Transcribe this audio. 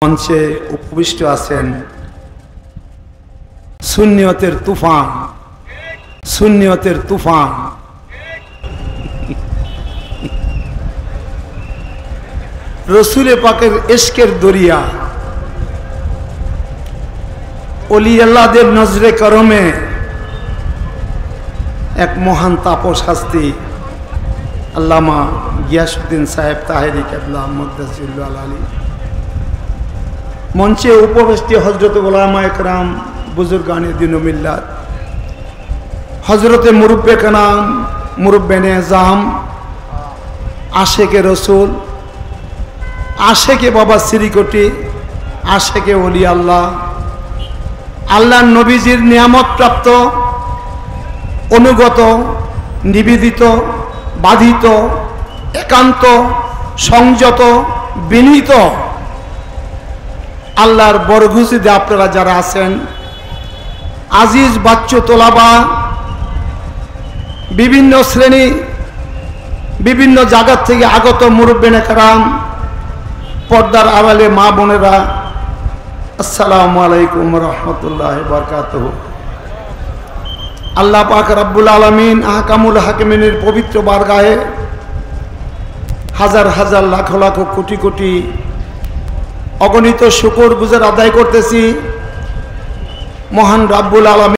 মঞ্চে উপবিষ্ট আছেন সুন্নিয়তের তুফান, সুন্নিয়তের তুফান। রসুলে পাকের ইশকের দরিয়া, ওলি আল্লাহদের নজরে করমে এক মহান তাপস হাস্তি আল্লামা গিয়াসউদ্দিন সাহেব তাহেরি কেবলা মুদ্দাসিরুল আলী। মঞ্চে উপবিষ্ট হজরত উলামা একরাম, বুজুর্গানে দিন ও মিল্লাত, হজরতে মুরব্বে কানাম, মুরব্বে নেজাম, আশেকে রসুল, আশেকে বাবা শ্রীকোটি, আশেকে ওলি আল্লাহ, আল্লাহর নবীজির নিয়ামত প্রাপ্ত, অনুগত, নিবেদিত, বাধিত, একান্ত, সংযত, বিনীত আল্লাহর বরগুজিদে আপনারা যারা আছেন, আজিজ বাচ্চু তোলাবা, বিভিন্ন শ্রেণী বিভিন্ন জায়গা থেকে আগত মুরব্বিনে কেরাম, পর্দার আড়ালে মা বোনেরা, আসসালামু আলাইকুম রহমতুল্লাহি ওয়া বারাকাতুহু। আল্লাহ পাক রব্বুল আলামিন আহকামুল হাকিমিনের পবিত্র বারগাহে হাজার হাজার লাখ লাখ কোটি কোটি অগণিত শুকর গুজার আদায় করতেছি। মহান রব্বুল আলামিন